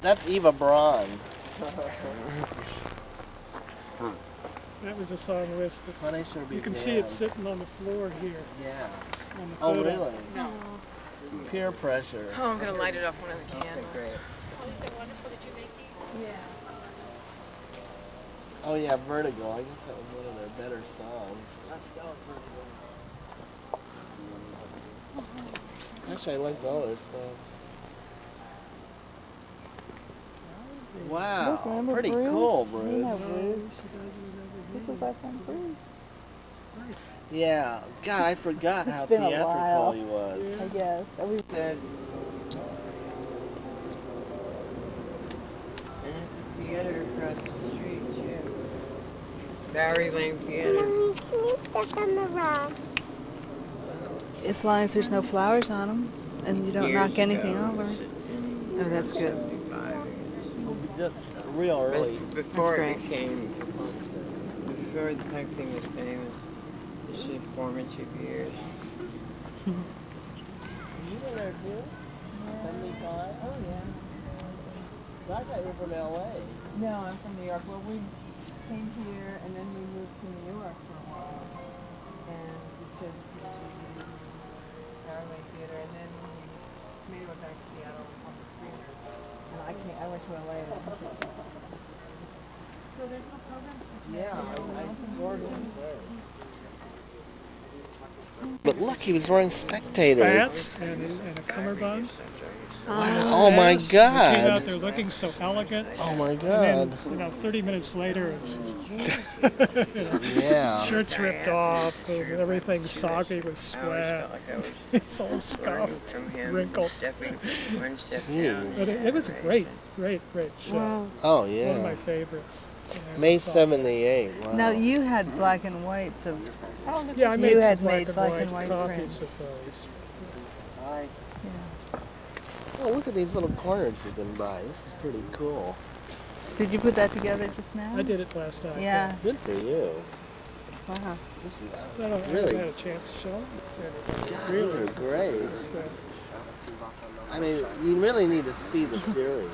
That's Eva Braun. That was a song list. You can see it sitting on the floor here. Yeah. On the Oh, photo. really? No. Peer pressure. Oh, I'm going to light it off one of the candles. Okay, great. Oh, is it wonderful that you make these? Yeah. Oh, yeah, Vertigo. I guess that was one of their better songs. Let's go, Vertigo. Actually, I liked all their songs. Wow, Look, pretty Bruce? cool, You know Bruce. Bruce. This is our friend Bruce. Yeah, God, I forgot how been a theatrical while. he was. I guess. And at the theater across the street, too. Bowery Lane Theater. As long as there's no flowers on them and you don't Years knock anything ago, over. Oh, that's good. 75. Just real early. Before That's it became, before the punk thing was famous, this is formative years. You were there too? 75? Oh, yeah. I thought you were from LA. No, I'm from New York. Well, we came here and then we moved to New York for a while. And because Bowery Lane Theater, and then we made it back to Seattle on the screeners. And I went to LA. So there's no programs for today. Yeah, But look, he was wearing Spectator. Spats and a cummerbund. Oh my They came out God. there looking so elegant. Oh my And God. then, 30 minutes later, it's just, Yeah. shirts ripped off, and everything soggy with I always sweat. felt like I was It's all learning scuffed, from him, wrinkled. stepping one step Gee. down. But it was a great show. Wow. Oh One of my yeah. favorites. May 78. Wow. Now you had black and whites of. Yeah, I You made had some made black and white copies prints. of those. Oh, look at these little corners you can buy. This is pretty cool. Did you put that together just now? I did it last night. Yeah. Good for you. Wow. This is I don't Really? haven't had a chance to show them. God, these are great. I mean, you really need to see the series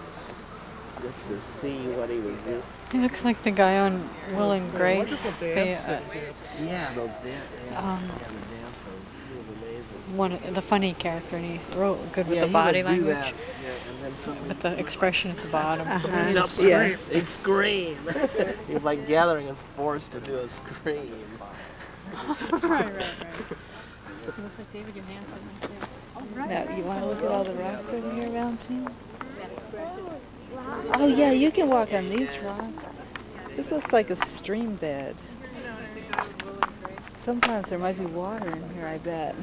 just to see what he was doing. He looks like the guy on Will and Grace. Wonderful dance. Yeah, those dance. Yeah, Um, yeah, the dancing. He was amazing. One, the funny character, and he wrote good with Yeah, the body he would do language, that. Yeah, and then suddenly with the expression at the bottom. jump Yeah. He'd scream. He was like gathering his force to do a scream. Right. He looks like David Johansen. Now, you want to look at all the rocks over here, Valentine? Oh yeah, you can walk on these rocks. This looks like a stream bed. Sometimes there might be water in here, I bet.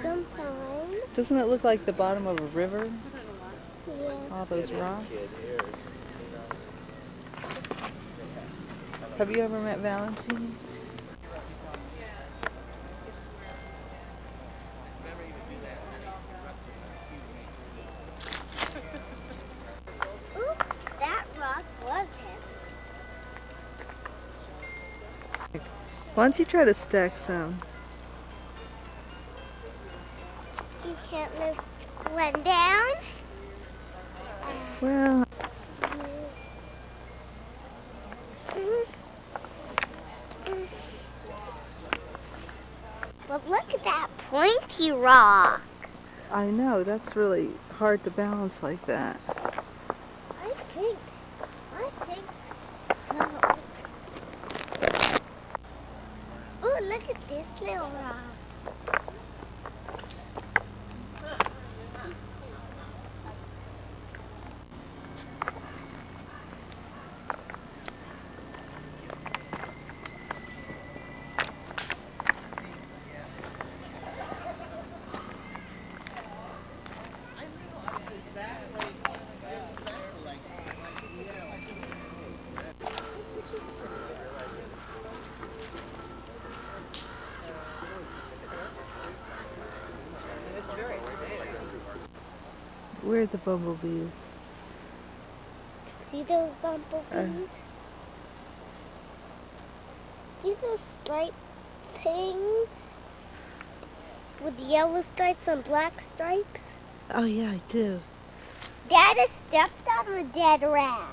Sometimes. Doesn't it look like the bottom of a river? Yes. All those rocks. Have you ever met Valentine? Oops, that rock was heavy. Why don't you try to stack some? You can't lift one down. Well, But look at that pointy rock. I know, that's really hard to balance like that. I think so. Ooh, look at this little rock. Where are the bumblebees? See those bumblebees? See those striped things? With yellow stripes and black stripes? Oh yeah, I do. Dad has stepped on a dead rat.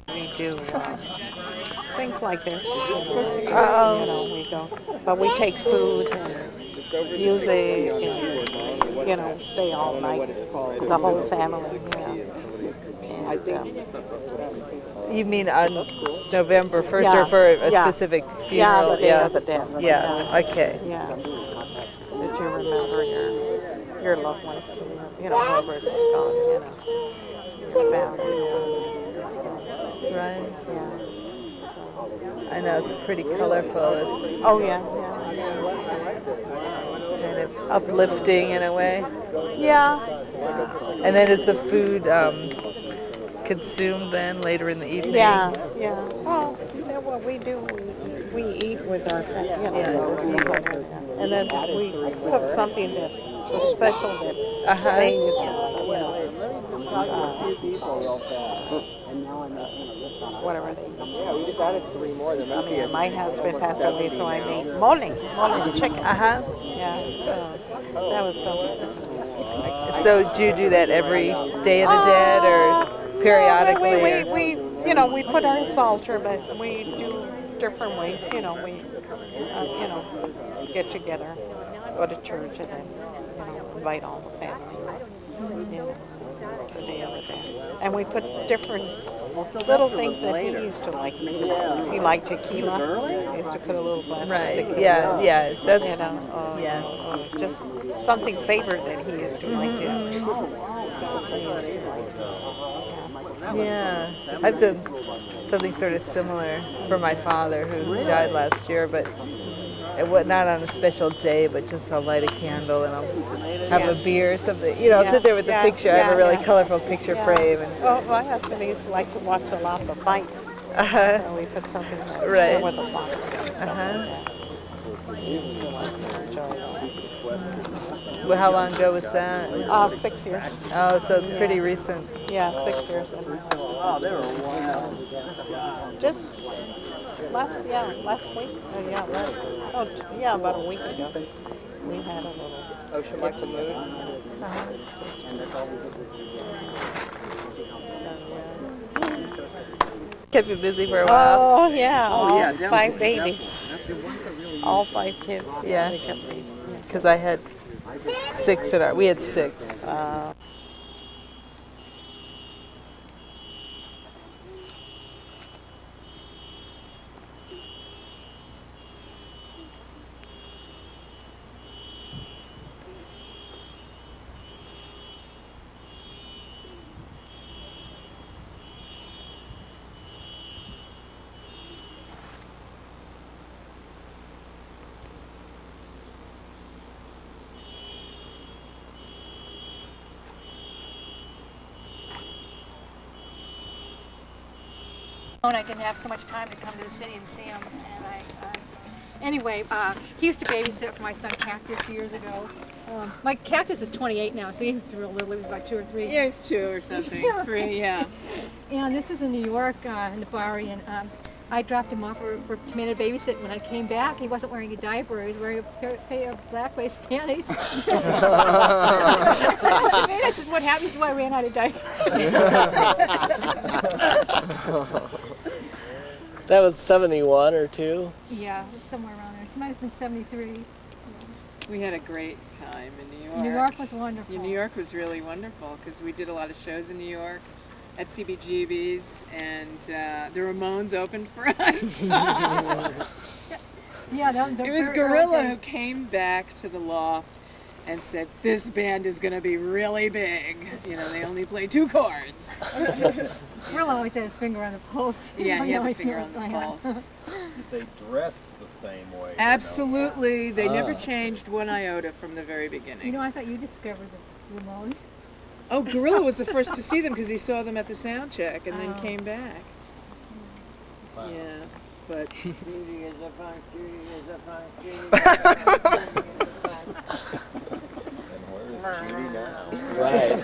We do things like this. You know, we go, but we take food and music and, you know, stay all night, the whole family, You mean on November 1st Yeah, or for a yeah. specific funeral? Yeah, the Day of the Dead. Yeah, okay. Yeah. That you remember your loved ones, you know, whoever is gone, you know, your family. Right. Yeah. I know, it's pretty colorful. It's Oh, yeah. kind of uplifting in a way. Yeah. And then is the food consumed then later in the evening? Yeah. Well, you know what we do? We eat with our family, you know, and then we cook something that was special that they used to, you know, whatever they used to. Yeah, we just added 3 more. There must be My husband passed away, so I made mole chicken. Uh-huh. Yeah, so that was something. So do you do that every Day of the Dead or periodically? No, we you know, we put our salter, but we do different ways. You know, we you know, get together, go to church, and then, you know, invite all the family. You know, the Day of the Dead, and we put different little things that he used to like. If he liked tequila, he used to put a little glass of tequila. Yeah, that's, You know, just something favorite that he used to like to. Yeah, I've done something sort of similar for my father who died last year, but it was not on a special day, but just I'll light a candle and I'll have a beer or something. You know, I'll sit there with the picture. I have a really colorful picture frame. And well, my husband used to like to watch a lot of the fights, so we put something right. with a box and stuff. He used to like to enjoy that. Well, how long ago was that? 6 years. Oh, so it's pretty recent. Yeah, 6 years. Oh, they were wild. Just last week. About a week ago. We had a little. Oh, she liked the mood? Kept you busy for a while. Oh, yeah. All yeah, 5 babies. All 5 kids. Yeah. They kept me. Because I had 6 in our, we had 6. I didn't have so much time to come to the city and see him, and anyway, he used to babysit for my son Cactus years ago. My Cactus is 28 now, so he's real little. He was about 2 or 3. Yeah, he's 2 or something. 3, yeah. And this was in New York, in the Bowery, and I dropped him off for Tomatâ to babysit. When I came back, he wasn't wearing a diaper. He was wearing a pair of black waist panties. I said, what happened? This is why I ran out of diapers. That was 71 or 2? Yeah, it was somewhere around there. It might have been 73. We had a great time in New York. New York was wonderful. Yeah, New York was really wonderful because we did a lot of shows in New York at CBGB's, and the Ramones opened for us. It was Gorilla who came back to the loft and said, this band is going to be really big. You know, they only play 2 chords. Gorilla always had his finger on the pulse. Yeah, he had the finger on the pulse. They dress the same way. Absolutely. They never changed one iota from the very beginning. You know, I thought you discovered the Ramones. Oh, Gorilla was the first to see them because he saw them at the sound check and then came back. Wow. Yeah, but... Judy is a funk, Judy is a funk, Judy is a funk. And where is Judy now? Right.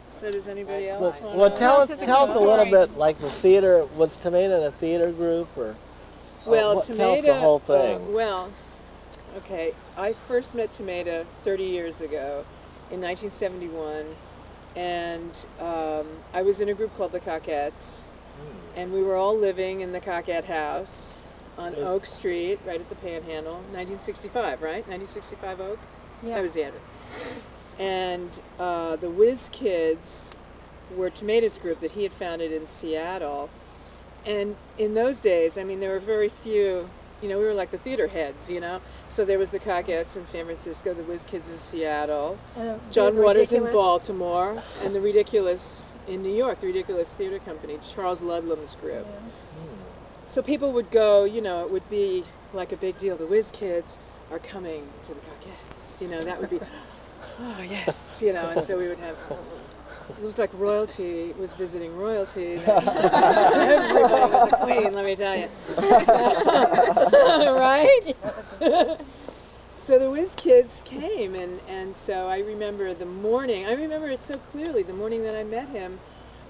So does anybody else want Well, tell us a little bit, like the theater, was Tomatâ in a theater group or? Well, Tell us the whole thing. Well, okay, I first met Tomatâ 30 years ago in 1971, and I was in a group called the Cockettes, and we were all living in the Cockette house on Oak Street, right at the Panhandle, 1965, right? 1965 Oak? Yeah. That was the address. And the Whiz Kids were Tomatâ's group that he had founded in Seattle. And in those days, I mean, there were very few, you know, we were like the theater heads, you know. So there was the Cockettes in San Francisco, the Whiz Kids in Seattle, John Waters in Baltimore, and the Ridiculous in New York, the Ridiculous Theater Company, Charles Ludlam's group. Yeah. So people would go, you know, it would be like a big deal. The Whiz Kids are coming to the Cockettes. You know, that would be, oh, yes, you know, and so we would have, it was like royalty was visiting royalty. Everybody was a queen, let me tell you. Right? So the Whiz Kids came, and so I remember the morning, I remember it so clearly, the morning that I met him.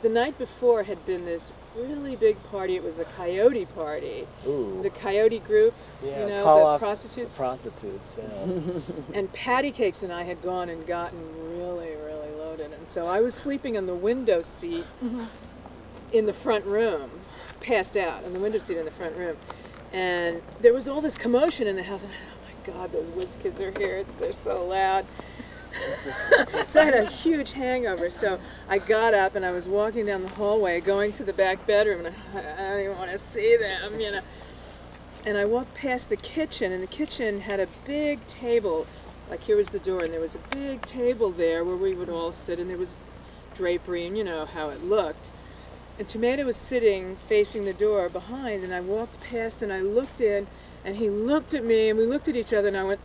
The night before had been this really big party. It was a coyote party. Ooh. The coyote group, yeah, you know, the prostitutes. The prostitutes, yeah. And Patty Cakes and I had gone and gotten really, really loaded. And so I was sleeping on the window seat in the front room, passed out on the window seat in the front room. And there was all this commotion in the house. And, oh my God, those Whiz Kids are here. They're so loud. So I had a huge hangover, so I got up and I was walking down the hallway going to the back bedroom, and I don't even want to see them, you know. And I walked past the kitchen, and the kitchen had a big table, like here was the door, and there was a big table there where we would all sit, and there was drapery, and you know how it looked. And Tomatâ was sitting facing the door behind, and I walked past and I looked in, and he looked at me, and we looked at each other, and I went,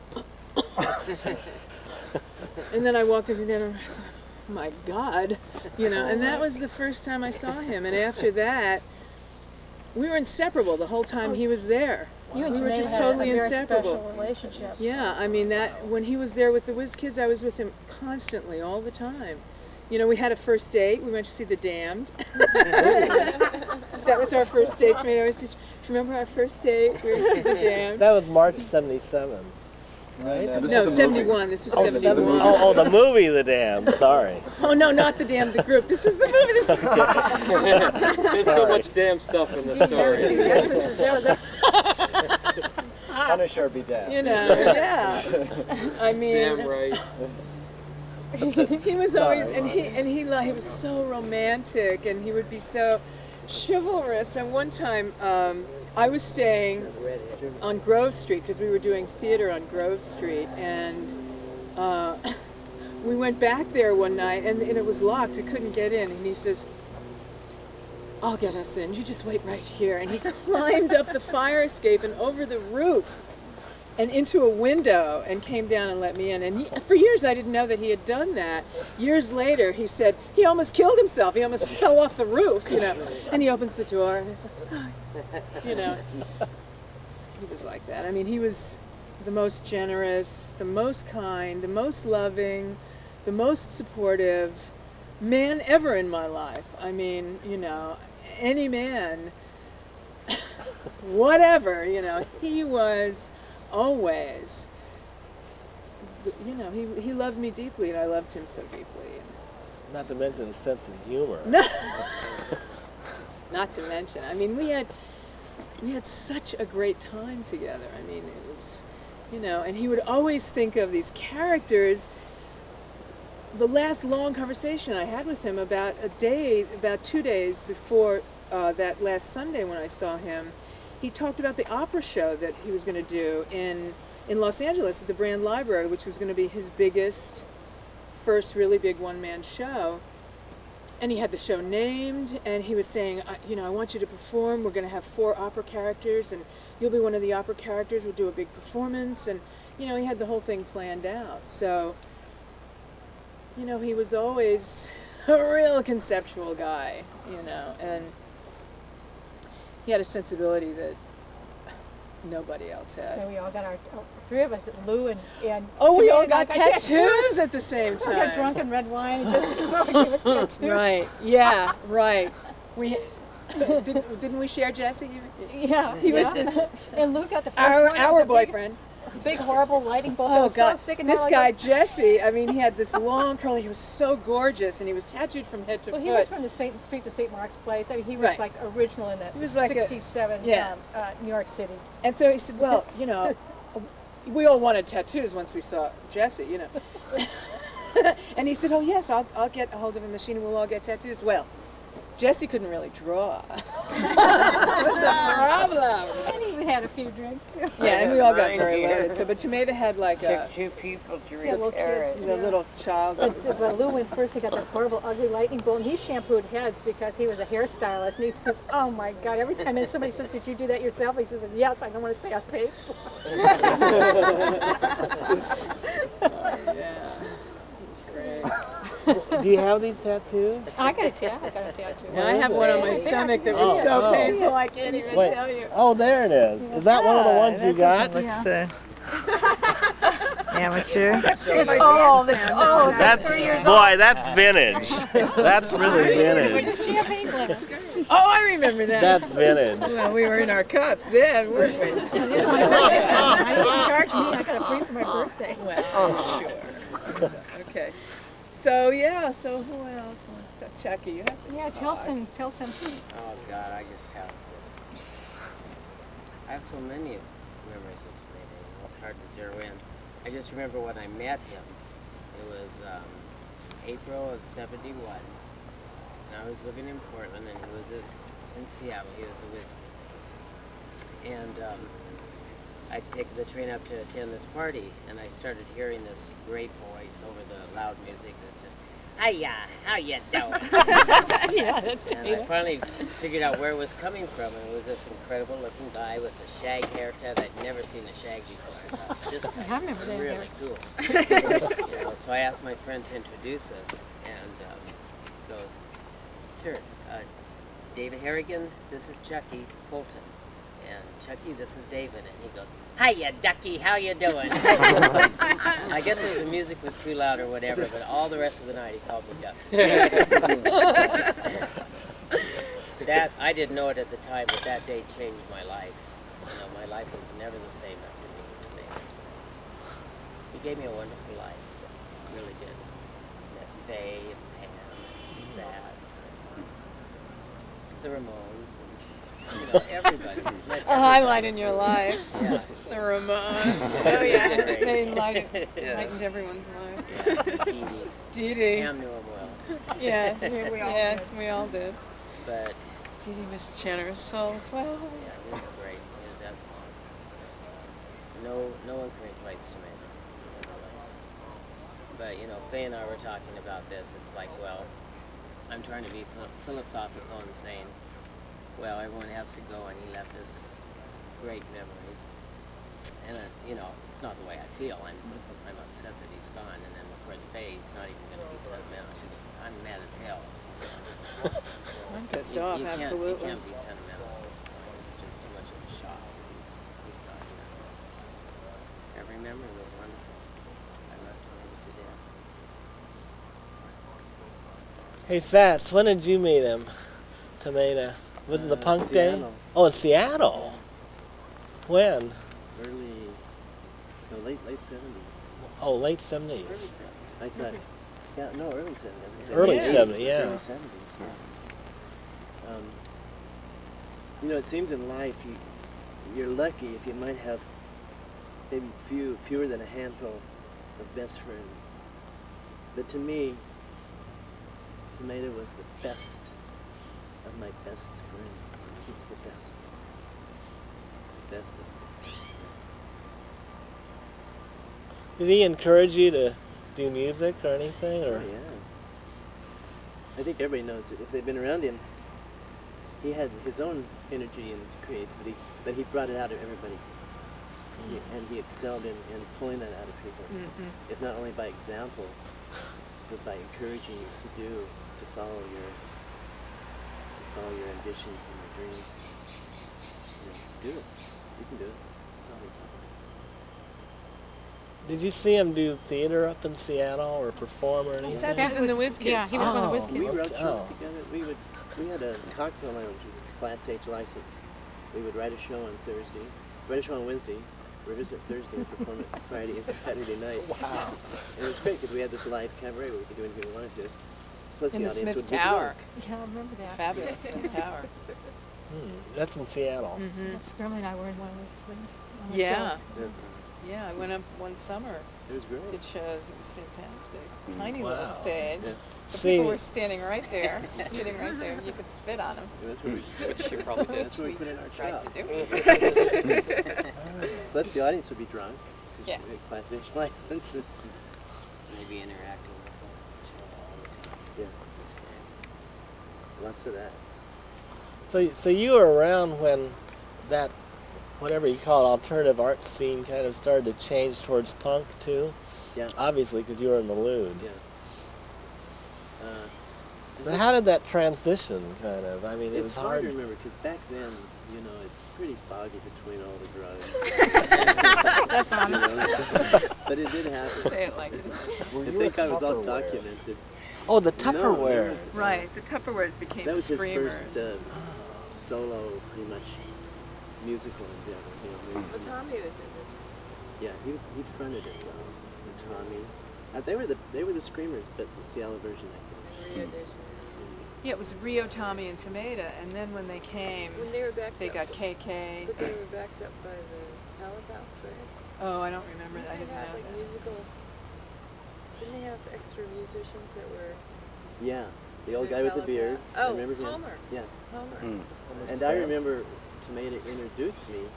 and then I walked into dinner, and I thought, oh my God, you know, and that was the first time I saw him. And after that, we were inseparable the whole time he was there. You and we were just had totally a very inseparable. Special relationship. Yeah, I mean, that when he was there with the Whiz Kids, I was with him constantly, all the time. You know, we had a first date. We went to see The Damned. That was our first date. Do you remember our first date? We were to see The Damned. That was March '77. Right? No, 71. This was 71. Oh, the movie The Damned. Sorry. Oh, no, not The Damned, the group. This was the movie. This is There's so much damn stuff in the story. Punish or be damned. You know, yeah. I mean, damn right. He was always, and he was so romantic, and he would be so chivalrous. And one time, I was staying on Grove Street because we were doing theater on Grove Street, and we went back there one night, and it was locked. We couldn't get in, and he says, "I'll get us in. You just wait right here." And he climbed up the fire escape and over the roof and into a window and came down and let me in. And for years I didn't know that he had done that. Years later he said he almost killed himself. He almost fell off the roof, you know. And he opens the door and it's like, oh, you know. He was like that. I mean, he was the most generous, the most kind, the most loving, the most supportive man ever in my life. I mean, you know, any man, whatever, you know, he was always, you know, he loved me deeply, and I loved him so deeply. Not to mention a sense of humor. No. Not to mention, I mean, we had such a great time together. I mean, it was, you know, and he would always think of these characters. The last long conversation I had with him about 2 days before that last Sunday when I saw him, he talked about the opera show that he was going to do in Los Angeles at the Brand Library, which was going to be his biggest, first really big one-man show. And he had the show named, and he was saying, you know, I want you to perform. We're going to have 4 opera characters, and you'll be one of the opera characters. We'll do a big performance. And, you know, he had the whole thing planned out. So, you know, he was always a real conceptual guy, you know, and he had a sensibility that nobody else had. So we all got our, 3 of us, Lou and oh, we all got tattoos at the same time. We got drunk and red wine and just gave us tattoos. Right, yeah, right. Didn't we share Jesse? Yeah. He was this. And Luke got the first one. Our boyfriend. Big horrible lighting bulb. Oh God! So thick and this like guy Jesse. I mean, he had this long curly. He was so gorgeous, and he was tattooed from head to foot. Well, he was from the streets of St. Mark's Place. I mean, he was like original in the like 67 New York City. And so he said, "Well, you know, we all wanted tattoos once we saw Jesse, you know." And he said, "Oh yes, I'll get a hold of a machine and we'll all get tattoos." Well, Jesse couldn't really draw. That was a problem. And he had a few drinks too. Yeah, and we all got very loaded. So, but Tomatâ had like took 2 people to repair it. The little child. But Lou went first. He got the horrible, ugly lightning bolt, and he shampooed heads because he was a hairstylist. And he says, "Oh my God!" Every time somebody says, "Did you do that yourself?" He says, "Yes." I don't want to say I paid for it. Yeah, it's great. Do you have these tattoos? I got a tattoo. Yeah, I have one on my stomach that was so painful I can't even tell you. Oh, there it is. Is that one of the ones you got? Amateur. It's old. It's old. That's, boy, that's vintage. That's really vintage. Champagne glass. Oh, I remember that. That's vintage. Well, we were in our cups then, weren't we? It's my birthday. I didn't charge me. I got a free for my birthday. Well, sure. Okay. So yeah. So who else wants to? Chucky, you have to. Yeah, tell some. Oh God, I have so many memories of Tomatâ. It's hard to zero in. I just remember when I met him. It was April of '71. And I was living in Portland, and he was in Seattle. He was a whiskey. And I'd taken the train up to attend this party, and I started hearing this great voice over the loud music that's just, "Hiya, how you doing?" Yeah, that's And I finally figured out where it was coming from, and it was this incredible looking guy with a shag haircut. I'd never seen a shag before. I thought, this I guy remember is that really cool. You know, so I asked my friend to introduce us, and goes, "Sure, David Harrigan, this is Chucky, Fulton. And Chucky, this is David." And he goes, "Hiya, Ducky, how you doing?" I guess the music was too loud or whatever, but all the rest of the night he called me Ducky. That, I didn't know it at the time, but that day changed my life. You know, my life was never the same after meeting Tomatâ. He gave me a wonderful life, really did. Met Faye and Pam and Satz and the Ramones. You know, everybody. A highlight in your life. Yeah. The Ramones. Oh yeah, they lightened everyone's life. Yeah. Dee Dee. Pam knew him well. Yes, we all did. But Dee Dee was a generous soul as well. yeah, he was great. He was that fun. No one can replace Tomatâ. But you know, Faye and I were talking about this. It's like, well, I'm trying to be philosophical and saying, well, everyone has to go, and he left us great memories. And you know, it's not the way I feel. I'm upset that he's gone. And then of course, Faye's not even going to be sentimental. I'm mad as hell. I'm pissed off. Absolutely. You can't be sentimental at this point. It's just too much of a shock. He's gone. Every memory was wonderful. I loved him to death. Hey, Satz, when did you meet him? Tomatâ. Was it the punk Seattle. day? Oh, in Seattle. When? Late 70s. Oh, late 70s. I thought, yeah, no, early 70s. Early 70s, yeah. Early 70s, yeah. You know, it seems in life you're lucky if you might have maybe fewer than a handful of best friends. But to me, Tomatâ was the best of my best friends. He was the best. The best of them. Did he encourage you to do music or anything? Or? Oh, yeah. I think everybody knows that if they've been around him, he had his own energy and his creativity, but he brought it out of everybody. And he excelled in pulling that out of people, if not only by example, but by encouraging you to follow your ambitions and your dreams. You know, do it. You can do it. It's always happening. Did you see him do theater up in Seattle or perform or anything? Satz was in the Whiz Kids. Yeah, he was one of the Whiz Kids. We wrote shows together. We had a cocktail lounge Class H license. We would write a show on Thursday, write a show on Wednesday, rehearse it Thursday, and perform it Friday and Saturday night. Wow. And it was great because we had this live cabaret where we could do anything we wanted to. Plus in the audience Smith would be Tower. Yeah, I remember that. Fabulous Smith Tower. That's in Seattle. Skirmy and I were in one of those things. Yeah. Yeah, I went up one summer. It was great. Did shows. It was fantastic. Tiny little stage. Yeah. The people were standing right there, sitting right there. You could spit on them. Which you probably did. That's what we put in our tried to do. Plus the audience would be drunk. Yeah. Class H license. Maybe interacting with them all the time. Yeah. That's great. Lots of that. So you were around when that, whatever you call it, alternative art scene kind of started to change towards punk too? Yeah. Obviously, because you were in the Lude. Yeah. But how did that transition kind of? I mean, it was hard hard to remember because back then, you know, it's pretty foggy between all the drugs. That's honest. You know? But it did happen. Say it like this. I think I was all documented. Oh, the Tupperware. Right, the Tupperwares became that was the Screamers. His first solo, pretty much, musical endeavor. You know, Well, Tommy was in it. Yeah, he fronted it though. And Tommy, they were the Screamers, but the Seattle version, I think. Yeah, it was Rio, Tommy, and Tomatâ, and then when they came, when they were backed they up, got KK. But they were backed up by the Talabouts, right? Oh, I don't remember. I didn't know like that. musical. Didn't they have extra musicians that were? Yeah, the old guy with the beard. Oh, remember him? Homer. Yeah. Homer. And I remember Tomatâ introduced me.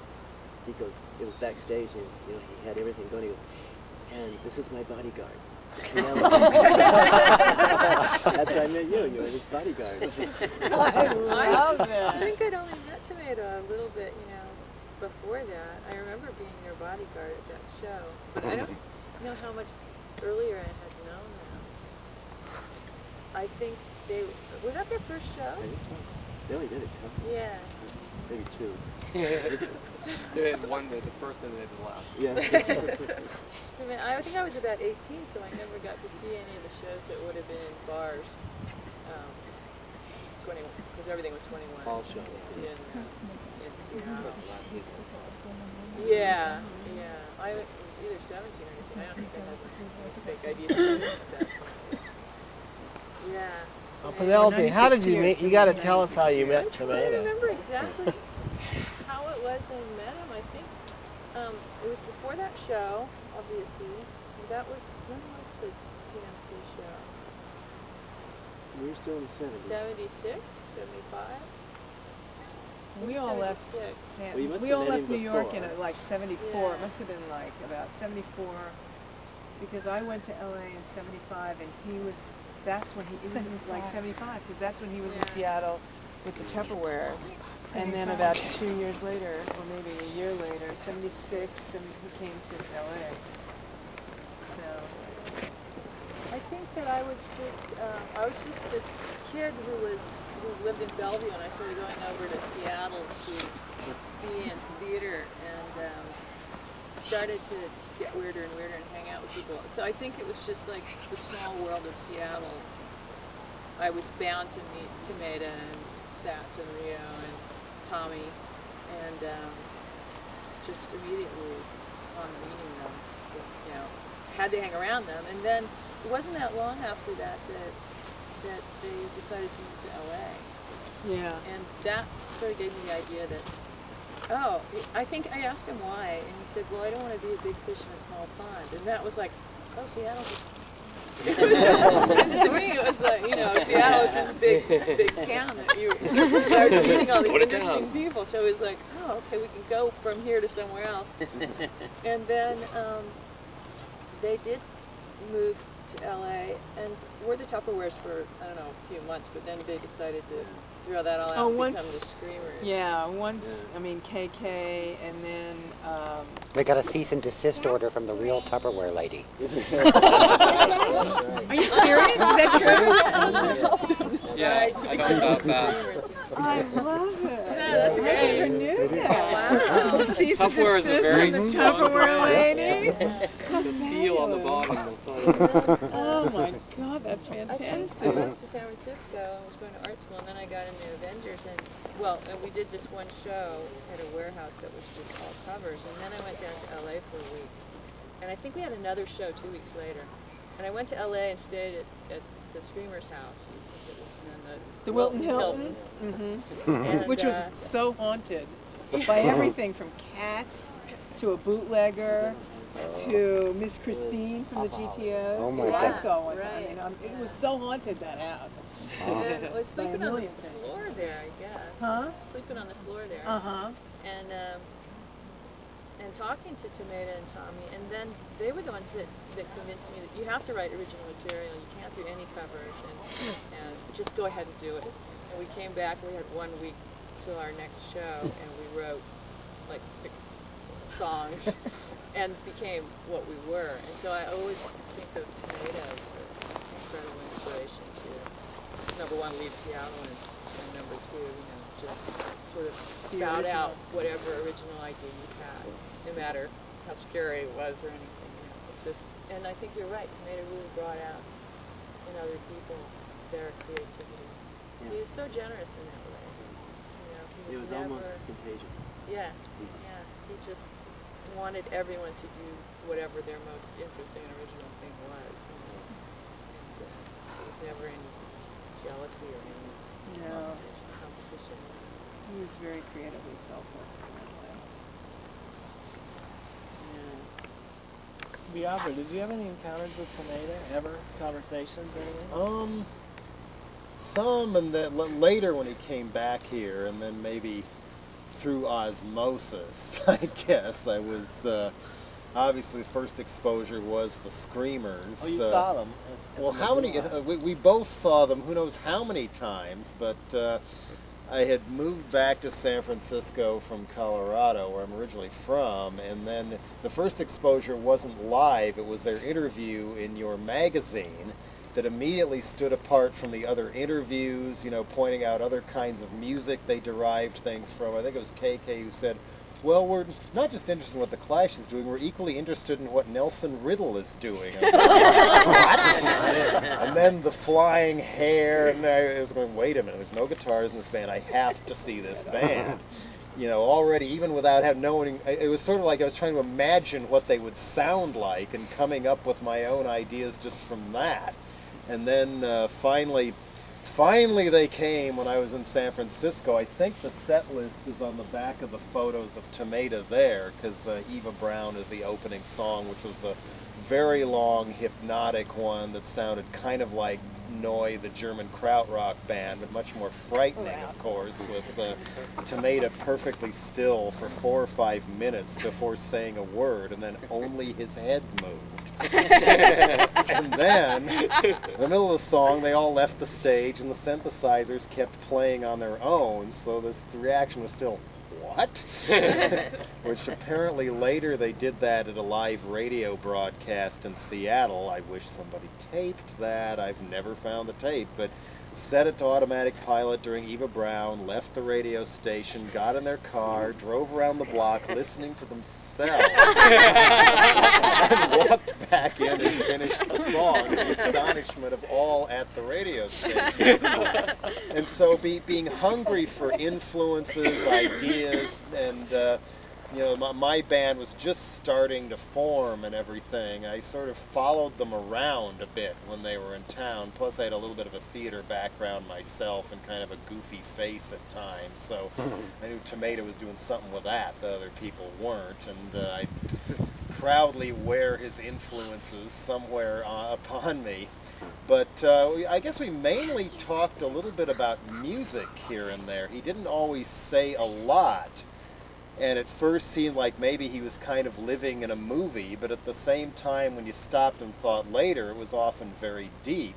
He goes, it was backstage, and you know, he had everything going. He goes, and this is my bodyguard. That's why I met you. You were his bodyguard. I love it. I think I'd only met Tomatâ a little bit, you know, before that. I remember being their bodyguard at that show, but I don't know how much earlier I had known them. I think was that their first show? I think so. They only did a couple. Yeah. Maybe two. They had one day, the first and they had the last. Yeah. I think I was about 18, so I never got to see any of the shows that would have been in bars. 21, because everything was 21. All shows. In Seattle. Yeah, yeah. I was either 17 or 18. I don't think I had a fake ID. Yeah. Well, Penelope, how did you meet? You got to tell us how you met I Tomatâ. remember exactly how it was I met him. I think it was before that show, obviously. That was, when was the TMT show? We were still in the 70s. 76, 75? We all left. We all left New York in like '74. Yeah. It must have been like about '74, because I went to LA in '75, and he was. That's when he was like '75, because that's when he was in Seattle with the Tupperwares. And then about 2 years later, or maybe a year later, '76, and he came to LA. So I think that I was just this kid who lived in Bellevue, and I started going over to Seattle to be in theater, and started to get weirder and weirder and hang out with people. So I think it was just like the small world of Seattle. I was bound to meet Tomatâ and Satz and Rio and Tommy, and just immediately on meeting them, just, you know, had to hang around them. And then it wasn't that long after that that they decided to move to LA. yeah. And that sort of gave me the idea that, oh, I think I asked him why, and he said, well, I don't want to be a big fish in a small pond. And that was like, oh, Seattle just, to me it was like, you know, Seattle is this big town that I was meeting all these interesting people. So it was like, oh, okay, we can go from here to somewhere else. And then they did move to LA, and we're the Tupperwares for, I don't know, a few months, but then they decided to throw that all out and become the Screamers. Yeah, once, I mean, KK, and then... They got a cease and desist order from the real Tupperware lady. Are you serious? Is that true? Yeah, I don't doubt that. I love it. Yeah, that's I never knew that. Wow. cease and Tupperware is a desist very from the strong Tupperware brand. lady. The seal on the bottom will tell you. Oh my God, that's I fantastic. moved to San Francisco and was going to art school, and then I got into Avengers, and we did this one show at a warehouse that was just all covers, and then I went down to LA for a week, and I think we had another show 2 weeks later, and I went to LA and stayed at the Screamer's house. The Wilton Hilton, And, which was so haunted by everything from cats to a bootlegger to Miss Christine from the GTOs. Oh my I God. saw one time. I mean, it was so haunted, that house. And I was By a sleeping on the million things. floor there, I guess. Huh? Sleeping on the floor there. And talking to Tomatâ and Tommy, and then they were the ones that convinced me that you have to write original material, you can't do any covers, and just go ahead and do it. And we came back, we had 1 week till our next show, and we wrote like 6 songs and became what we were. And so I always think of Tomatâ as an incredible inspiration to, number one, leave Seattle, and number two, just sort of spout out whatever original idea you had, no matter how scary it was or anything. It's just, and I think you're right, Tomatâ really brought out in other people their creativity. Yeah. He was so generous in that way. He was never, almost contagious. Yeah. He just wanted everyone to do whatever their most interesting and original thing was. And there was never any jealousy or any competition. He was very creatively selfless in that way. Biafra, did you have any encounters with Tomatâ? Ever? Conversations? Anything? Some, and then later when he came back here, and then maybe through osmosis, I guess. I was, obviously the first exposure was the Screamers. Oh, you saw them? Well, how many, we both saw them, who knows how many times, but I had moved back to San Francisco from Colorado, where I'm originally from, and then the first exposure wasn't live, it was their interview in your magazine that immediately stood apart from the other interviews, pointing out other kinds of music they derived things from. I think it was KK who said, well, we're not just interested in what the Clash is doing, we're equally interested in what Nelson Riddle is doing. And then the flying hair, and I was going, wait a minute, there's no guitars in this band, I have to see this band. Already, even without knowing, it was sort of like I was trying to imagine what they would sound like and coming up with my own ideas just from that. And then finally they came when I was in San Francisco. I think the set list is on the back of the photos of Tomatâ there, because Eva Brown is the opening song, which was the very long, hypnotic one that sounded kind of like Neu, the German krautrock band, but much more frightening, of course, with Tomatâ perfectly still for 4 or 5 minutes before saying a word, and then only his head moved. And then, in the middle of the song, they all left the stage, and the synthesizers kept playing on their own, so the reaction was still, what? Which apparently later they did that at a live radio broadcast in Seattle. I wish somebody taped that. I've never found the tape, but set it to automatic pilot during Eva Brown, left the radio station, got in their car, drove around the block listening to themselves, and walked back in and finished the song to the astonishment of all at the radio station. And so being hungry for influences, ideas, and my band was just starting to form and everything. I sort of followed them around a bit when they were in town. Plus I had a little bit of a theater background myself and kind of a goofy face at times. So I knew Tomatâ was doing something with that other people weren't. And I proudly wear his influences somewhere upon me. But I guess we mainly talked a little bit about music here and there. He didn't always say a lot. And at first seemed like maybe he was kind of living in a movie, but at the same time, when you stopped and thought later, it was often very deep.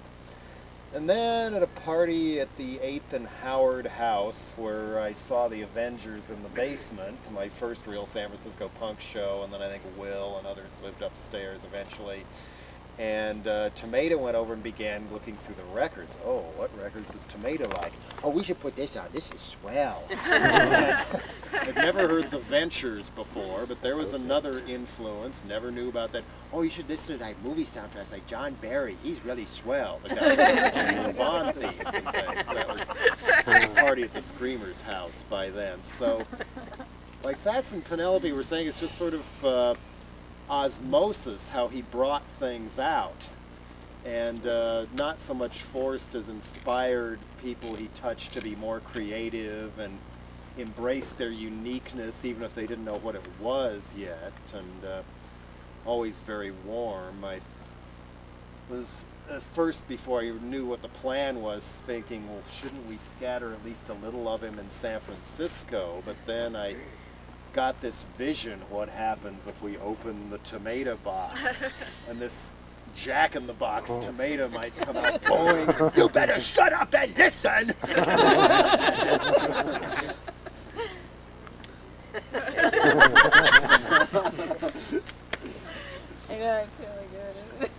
And then at a party at the 8th and Howard House, where I saw the Avengers in the basement, my first real San Francisco punk show, and then I think Will and others lived upstairs eventually. And Tomatâ went over and began looking through the records. Oh, what records does Tomatâ like? Oh, we should put this on. This is swell. I'd never heard The Ventures before, but there was another influence. Never knew about that. Oh, you should listen to like movie soundtracks like John Barry. He's really swell. The guy who Bond thieves and things. That was a party at the Screamer's house by then. So, like Satz and Penelope were saying, it's just sort of osmosis, how he brought things out, and not so much forced as inspired people he touched to be more creative and embrace their uniqueness, even if they didn't know what it was yet, and always very warm. I was at first, before I knew what the plan was, thinking, well, shouldn't we scatter at least a little of him in San Francisco? But then I got this vision, what happens if we open the Tomatâ box and this Jack-in-the-Box Tomatâ might come out going, you better shut up and listen! I know, it's really good, isn't it?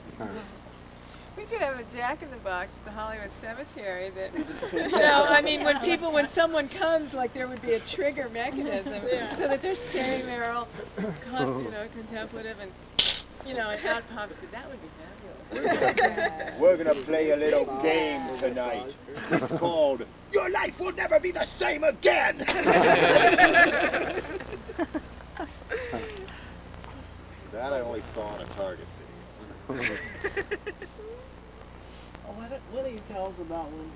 We could have a Jack-in-the-Box at the Hollywood Cemetery that, you know, I mean, when someone comes, like there would be a trigger mechanism so that they're standing there all, contemplative and, and out pops, that would be fabulous. We're gonna play a little game tonight. It's called, Your Life Will Never Be the Same Again! That I only saw in a Target video. What do you tell us about when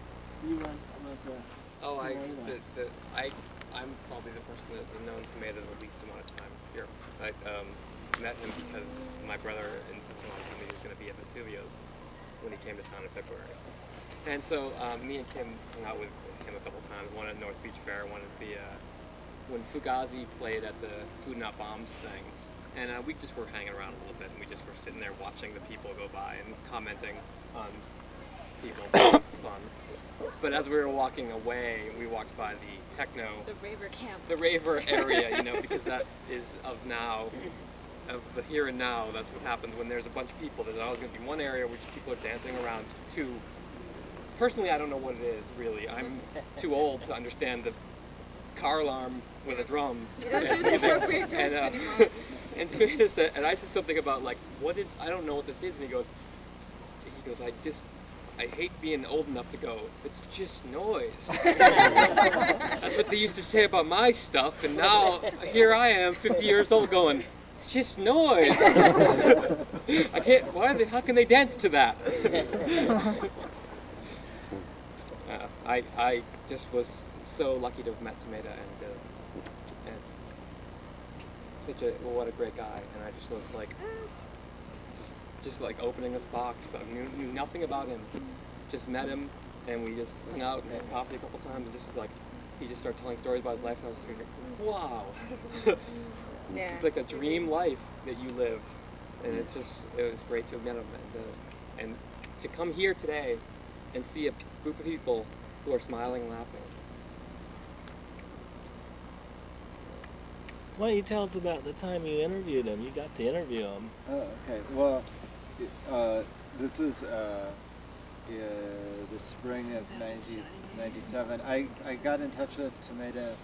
you went with the... Oh, I'm probably the person that's known Tomatâ the least amount of time here. I met him because my brother insisted on coming. He was going to be at Vesuvio's when he came to town in February. And so me and Kim hung out with him a couple times, one at North Beach Fair, one at the, when Fugazi played at the Food Not Bombs thing. And we just were hanging around a little bit, and we just were sitting there watching the people go by and commenting on people, so it was fun. But as we were walking away, we walked by the techno... The raver camp. The raver area, because that is of now, of the here and now. That's what happens when there's a bunch of people. There's always going to be one area where people are dancing around to... Personally, I don't know what it is, really. I'm too old to understand the car alarm with a drum. And Tomatâ said, and I said something about like, what is, I don't know what this is, and he goes, I hate being old enough to go, it's just noise. That's what they used to say about my stuff, and now here I am, 50 years old, going, it's just noise. I can't, how can they dance to that? I just was so lucky to have met Tomatâ, and it's what a great guy, and I just was like, just like opening this box. I knew nothing about him, just met him, and we just hung out and had coffee a couple times, and just was like, he just started telling stories about his life, and I was just like, wow. It's like a dream life that you lived, and it was great to have met him, and to come here today and see a group of people who are smiling and laughing. Why don't you tell us about the time you interviewed him? You got to interview him. Oh, okay. Well, this was the spring of 1997. I got in touch with Tomatâ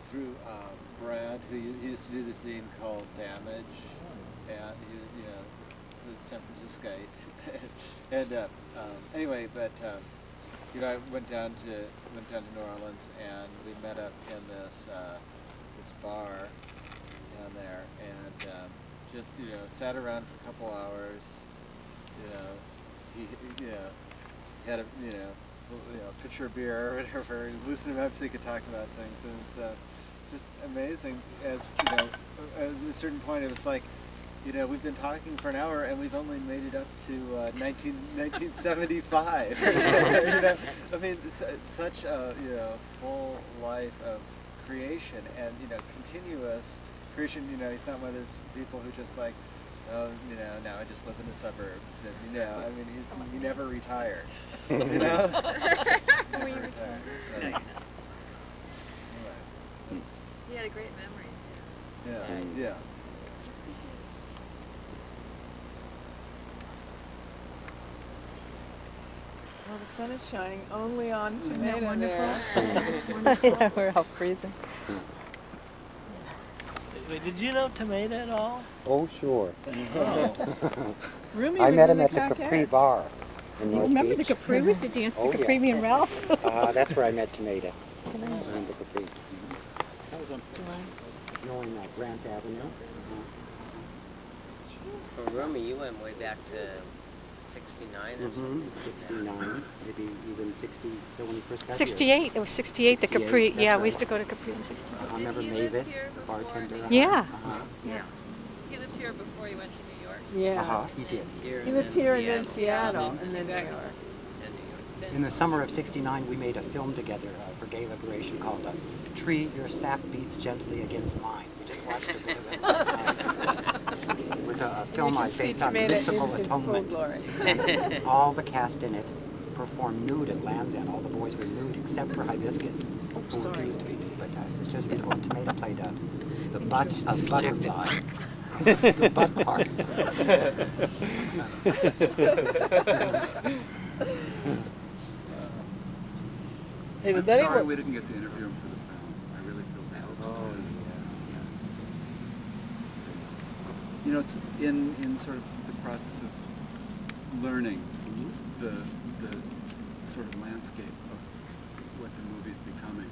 through Brad, who used to do the scene called Damage, and it's a San Francisco. And anyway, but I went down to New Orleans, and we met up in this bar down there, and just sat around for a couple hours. He had a pitcher of beer or whatever, loosened him up so he could talk about things. And it was just amazing. As at a certain point, it was like, we've been talking for an hour and we've only made it up to 1975. I mean, it's such a full life of creation and continuous creation. He's not one of those people who just like, now I just live in the suburbs, and I mean, he never retired. Never retired. So, anyway. He had a great memory too. Yeah. Oh, the sun is shining only on Tomatâ wonderful? Yeah, we're all freezing. Wait, did you know Tomatâ at all? Oh, sure. Rumi I was met in him at the Coquettes. Capri Bar in You North remember Beach. the Capri? We used to dance Oh, the Capri, yeah. me and Ralph. That's where I met Tomatâ. In the Capri. That was on Knowing Grant Avenue. Well, Rumi, you went way back to 69 or something. 69, maybe even 60, when he first got 68. It was 68. The 68, Capri. that's Yeah, we right. used to go to Capri in 68. I remember Mavis, the bartender. Yeah. Yeah. He lived here before he went to New York. Yeah. He did. He lived here and then Seattle and then New York. In the summer of 69, we made a film together for Gay Liberation called Tree, Your Sap Beats Gently Against Mine. We just watched a bit of it last night. It was a film I based on mystical atonement. And all the cast in it performed nude at Land's End. All the boys were nude except for Hibiscus, who refused to be nude. But it's just beautiful. Tomatâ played the butt of butterfly. The butt part. Hey, I'm was sorry anyone... we didn't get to interview him for the film. I really feel bad. You know, it's in sort of the process of learning the sort of landscape of what the movie's becoming.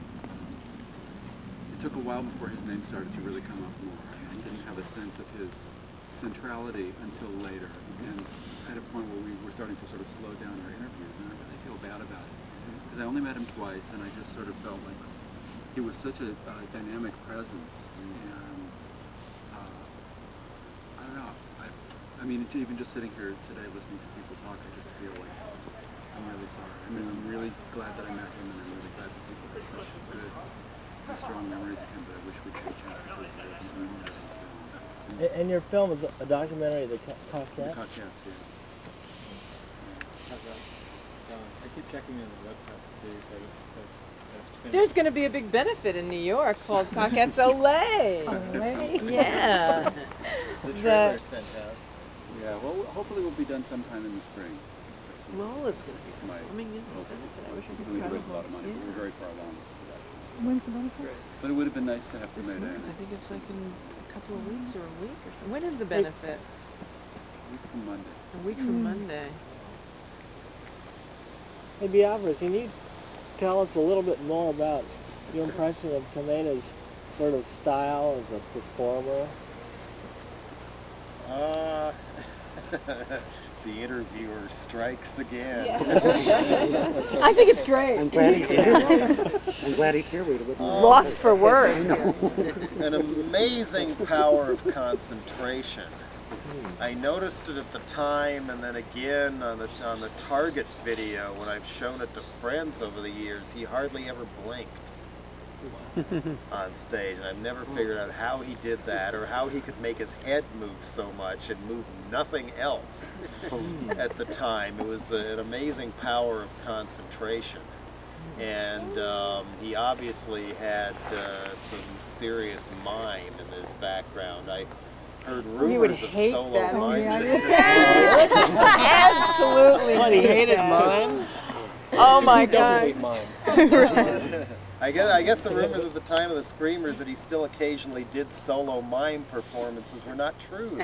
It took a while before his name started to really come up more. I didn't have a sense of his centrality until later, and at a point where we were starting to sort of slow down our interviews, and I really feel bad about it. Because I only met him twice, and I just sort of felt like he was such a dynamic presence, and I don't know. I mean, even just sitting here today listening to people talk, I just feel like I'm really sorry. I mean, I'm really glad that I met him, and I'm really glad that people have such good and strong memories of him, but I wish we could have a chance to put some of that in film. And your film is a documentary, The Coquettes? The Coquettes, yeah. I keep checking in the website these days because There's going to be a big benefit in New York called Coquettes Olay. Yeah. The trailer's fantastic. Yeah, well, hopefully we'll be done sometime in the spring. Lola's going to be coming in this benefit. I wish I could We travel. raised a lot of money. We were very far along. When's the benefit? But it would have been nice to have This Tomatâ. month, I think it's like in a couple of weeks or a week or something. When is the benefit? A week from Monday. A week from Monday. Hey, Biafra, can you tell us a little bit more about your impression of Tomatâ's sort of style as a performer? The interviewer strikes again. Yeah. I think it's great. I'm glad he's here. I'm glad he's here. We would Lost for words. An amazing power of concentration. I noticed it at the time, and then again on the Target video when I've shown it to friends over the years. He hardly ever blinked on stage, and I've never figured out how he did that or how he could make his head move so much and move nothing else at the time. It was an amazing power of concentration, and he obviously had some serious mime in his background. I heard rumors of solo mime. Absolutely. What, he hated mime? Oh my God. Hate mime. I guess the rumors at the time of the Screamers that he still occasionally did solo mime performances were not true.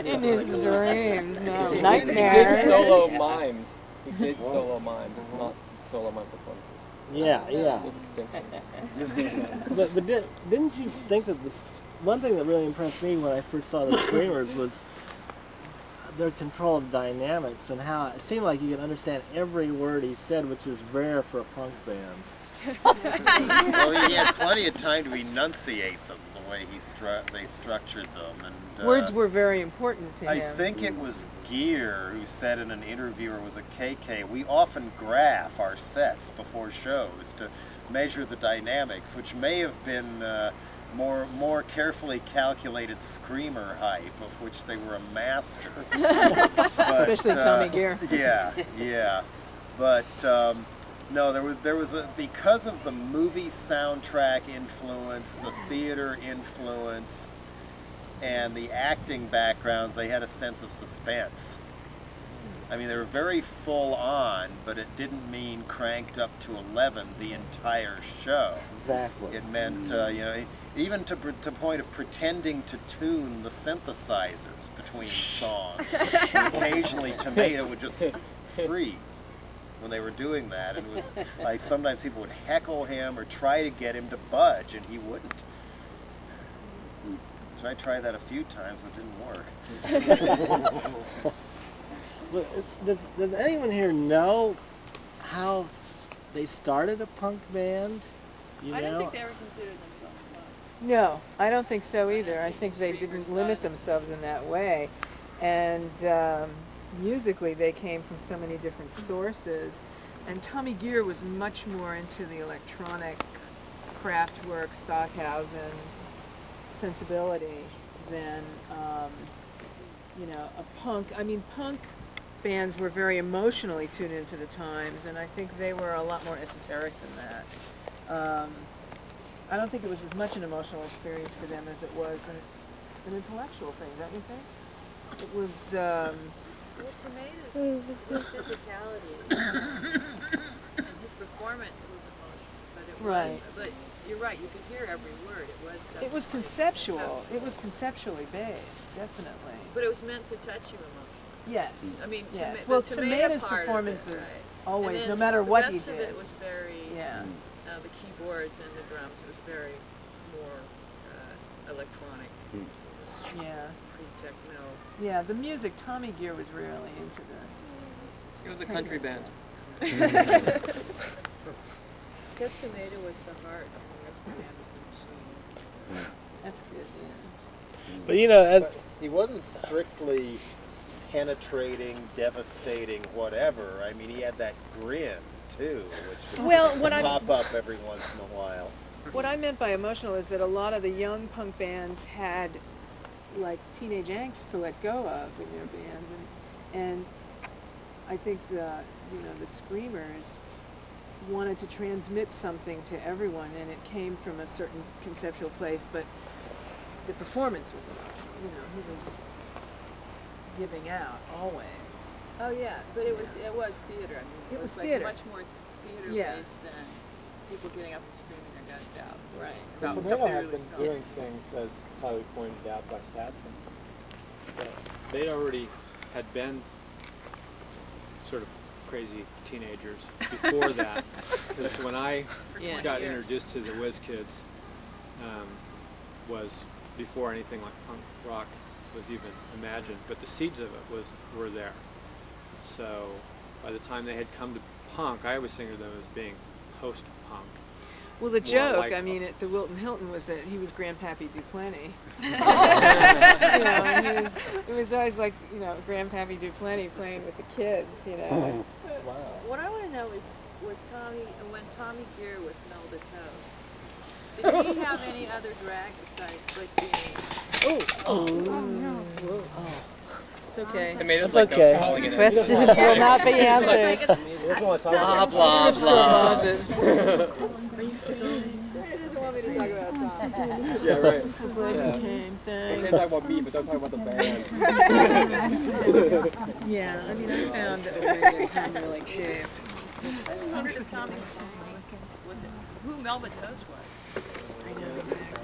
In his dreams, no. He Nightmare. did solo mimes. He did solo mimes, not solo mime performances. Yeah. but didn't you think that one thing that really impressed me when I first saw the Screamers was their control of dynamics and how it seemed like you could understand every word he said, which is rare for a punk band. Well, he had plenty of time to enunciate them the way they structured them. And Words were very important to him. I think it was Gear who said in an interview, or was it KK, we often graph our sets before shows to measure the dynamics, which may have been more carefully calculated screamer hype, of which they were a master. But, especially Tommy Gear. Yeah. But no, there was because of the movie soundtrack influence, the theater influence, and the acting backgrounds, they had a sense of suspense. I mean, they were very full on, but it didn't mean cranked up to 11 the entire show. Exactly. It meant, you know, even to point of pretending to tune the synthesizers between songs. And occasionally Tomatâ would just freeze when they were doing that, and it was like sometimes people would heckle him or try to get him to budge, and he wouldn't. So I tried that a few times, but it didn't work. Does anyone here know how they started a punk band? I don't think they ever considered themselves punk. No, I don't think so either. I think they didn't limit themselves in that way. And musically, they came from so many different sources. And Tommy Gear was much more into the electronic Kraftwerk, Stockhausen sensibility than, you know, a punk. I mean, punk bands were very emotionally tuned into the times, and I think they were a lot more esoteric than that. I don't think it was as much an emotional experience for them as it was an intellectual thing, don't you think? It was, well, Tomatâ's physicality and his performance was emotional, but it was, but you're right, you could hear every word. It was conceptual. It was conceptually based, definitely. But it was meant to touch you emotionally. Yes. I mean, yes. Well, Tomatâ's performances always, no matter what he did. The rest of it was very, the keyboards and the drums, it was very more electronic. Yeah. Pre-techno. Yeah, the music, Tommy Gear was really into the... It was a country band. Because Tomatâ was the heart and the rest of the band was the machine. That's good, yeah. But you know, but he wasn't strictly penetrating, devastating, whatever. I mean, he had that grin too, which would pop up every once in a while. What I meant by emotional is that a lot of the young punk bands had like teenage angst to let go of in their bands, and I think the Screamers wanted to transmit something to everyone, and it came from a certain conceptual place, but the performance was emotional. You know, he was giving out always. Oh yeah, but it was theater. I mean, it was like theater. much more theater based than people getting up and screaming their guts out. Right. Tomatâ had been doing things, as Tyler pointed out by Satz, they already had been sort of crazy teenagers before that. Because when I got introduced to the Whiz Kids, was before anything like punk rock was even imagined, but the seeds of it were there. So by the time they had come to punk, I always think of them as being post-punk. Well, the joke, I mean, at the Wilton Hilton was that he was Grandpappy Duplanty. You know, and it was always like, you know, Grandpappy Duplanty playing with the kids, you know. Wow. What I want to know is, when Tommy Gear was Melba Toast, did he have any other drag besides like being? Oh no. Oh. It's okay. It's okay. Question will not be answered. Blah, blah, blah. Are you filming? He doesn't want me to talk about Tom. Yeah, right. I'm so glad you came. Thanks. They talk about me, but don't talk about the band. Yeah, I mean, I found a way to kind of like shape. I wondered if Tommy was who Melba Toast was. I know exactly.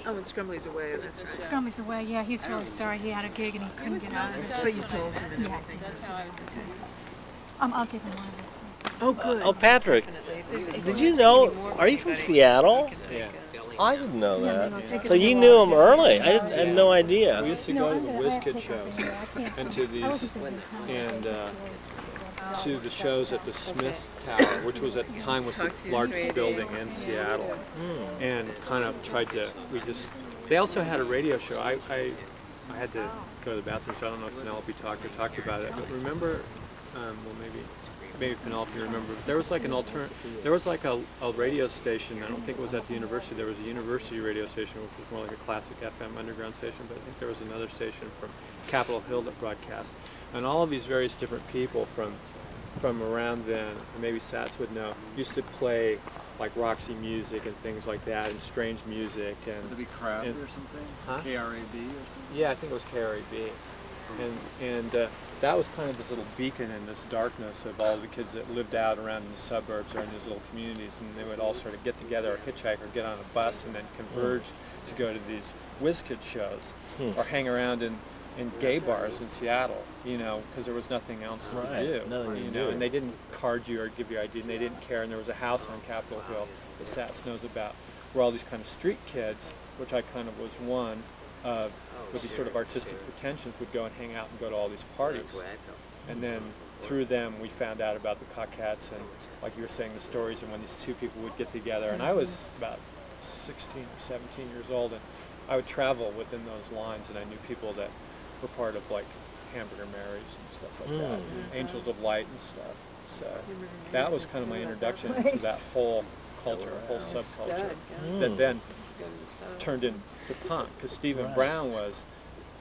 Oh, and Scrumbly's away. That's right. Scrumbly's away. Yeah, he's really sorry. He had a gig and he couldn't get out of it. But you told him. Yeah, that's how I was. I'll give him one. Oh, good. Oh, Patrick, did you know? Are you from Seattle? Yeah. I didn't know that. So you knew him early. I had no idea. We used to go to the Whiz Kid shows and to these to the shows at the Smith Tower, which was at the time was the largest building in Seattle, and kind of tried to. They also had a radio show. I had to go to the bathroom, so I don't know if Penelope talked about it. But remember, well maybe Penelope remember. There was like there was like a radio station. I don't think it was at the university. There was a university radio station, which was more like a classic FM underground station. But I think there was another station from Capitol Hill that broadcast, and all of these various different people from around then, and maybe Satz would know, used to play like Roxy music and things like that, and strange music. And would it be Krabs or something? Huh? KRAB or something? Yeah, I think it was KRAB. And that was kind of this little beacon in this darkness of all the kids that lived out around in the suburbs or in these little communities, and they would all sort of get together or hitchhike or get on a bus and then converge to go to these whiz kid shows or hang around in gay bars in Seattle, you know, because there was nothing else to do, you know, and they didn't card you or give you ID, and they didn't care, and there was a house on Capitol Hill that Satz knows about, where all these kind of street kids, which I kind of was one of, with these sort of artistic pretensions, would go and hang out and go to all these parties. And then through them we found out about the Cockettes and, like you were saying, the stories, and when these two people would get together. And I was about 16 or 17 years old, and I would travel within those lines, and I knew people that were part of like Hamburger Marys and stuff like that, and Angels of Light and stuff. So that was kind of my introduction to that whole culture, whole subculture, that then turned into punk, because Stephen Brown was